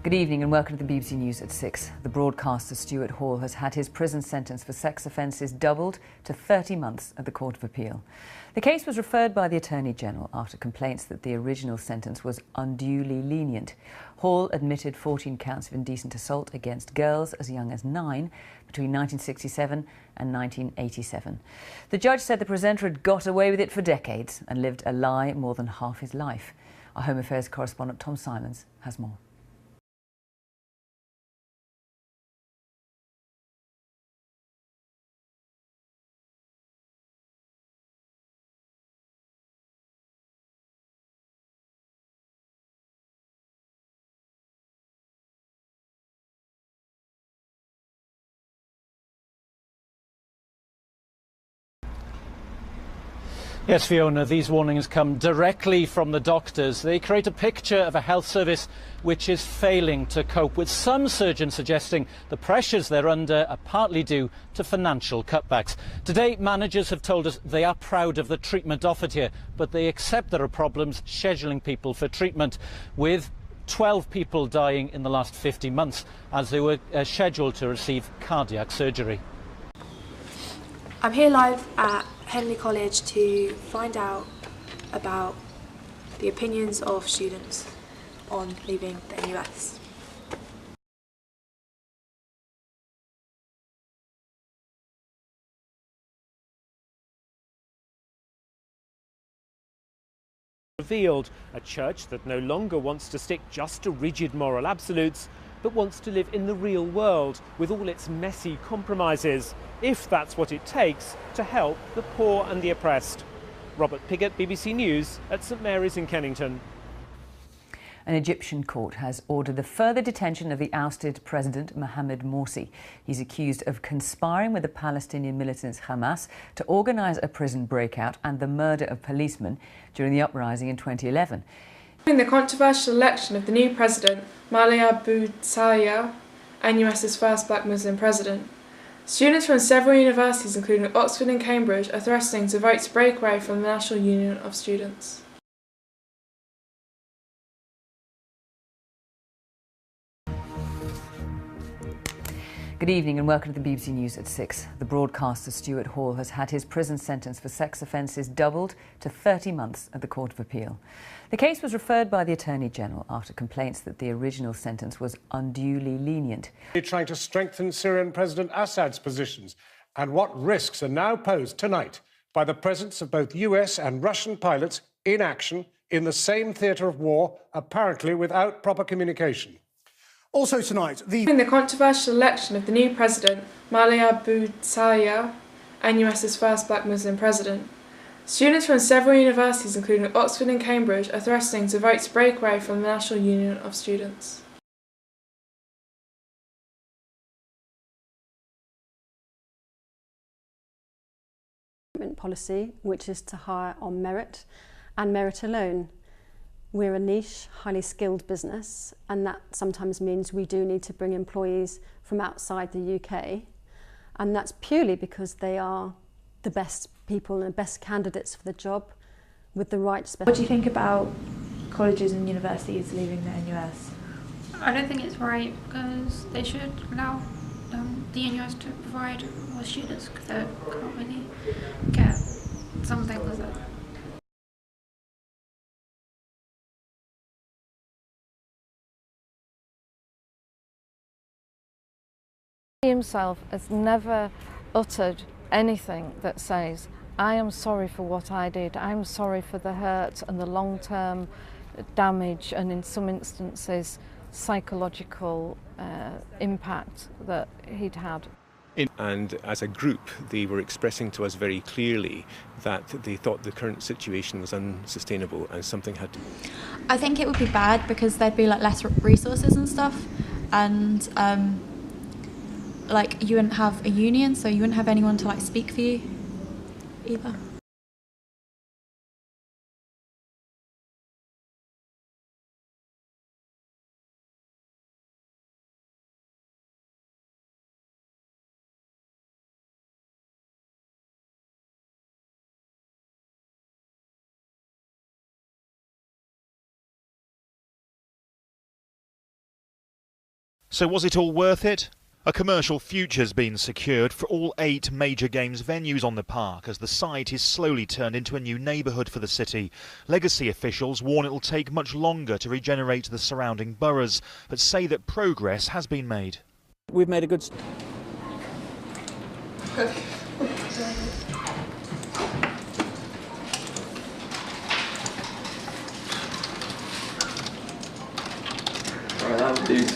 Good evening and welcome to the BBC News at 6. The broadcaster Stuart Hall has had his prison sentence for sex offences doubled to 30 months at the Court of Appeal. The case was referred by the Attorney-General after complaints that the original sentence was unduly lenient. Hall admitted 14 counts of indecent assault against girls as young as 9 between 1967 and 1987. The judge said the presenter had got away with it for decades and lived a lie more than half his life. Our Home Affairs correspondent Tom Simons has more. Yes, Fiona, these warnings come directly from the doctors. They create a picture of a health service which is failing to cope, with some surgeons suggesting the pressures they're under are partly due to financial cutbacks. Today, managers have told us they are proud of the treatment offered here, but they accept there are problems scheduling people for treatment, with 12 people dying in the last 50 months as they were scheduled to receive cardiac surgery. I'm here live at Henley College to find out about the opinions of students on leaving the NUS. Revealed a church that no longer wants to stick just to rigid moral absolutes, but wants to live in the real world with all its messy compromises, if that's what it takes to help the poor and the oppressed. Robert Piggott, BBC News at St Mary's in Kennington. An Egyptian court has ordered the further detention of the ousted President Mohamed Morsi. He's accused of conspiring with the Palestinian militants Hamas to organise a prison breakout and the murder of policemen during the uprising in 2011. During the controversial election of the new president, Mali Abu Taya, NUS's first black Muslim president, students from several universities, including Oxford and Cambridge, are threatening to vote to break away from the National Union of Students. Good evening and welcome to the BBC News at 6. The broadcaster Stuart Hall has had his prison sentence for sex offences doubled to 30 months at the Court of Appeal. The case was referred by the Attorney-General after complaints that the original sentence was unduly lenient. Trying to strengthen Syrian President Assad's positions, and what risks are now posed tonight by the presence of both US and Russian pilots in action in the same theatre of war, apparently without proper communication. Also tonight, During the controversial election of the new president, Mali Abu Taya, NUS's first black Muslim president, students from several universities, including Oxford and Cambridge, are threatening to vote to break away from the National Union of Students. Policy, which is to hire on merit and merit alone. We're a niche, highly skilled business, and that sometimes means we do need to bring employees from outside the UK, and that's purely because they are the best people and the best candidates for the job with the right What do you think about colleges and universities leaving the NUS? I don't think it's right, because they should allow the NUS to provide more students, because they can't really get something with it. He himself has never uttered anything that says, I am sorry for what I did, I'm sorry for the hurt and the long-term damage and in some instances psychological impact that he'd had. And as a group, they were expressing to us very clearly that they thought the current situation was unsustainable and something had to... I think it would be bad because there'd be like less resources and stuff, and like you wouldn't have a union, so you wouldn't have anyone to like speak for you either. So was it all worth it? A commercial future's been secured for all 8 major games venues on the park as the site is slowly turned into a new neighbourhood for the city. Legacy officials warn it'll take much longer to regenerate the surrounding boroughs, but say that progress has been made. We've made a good Right, that would do.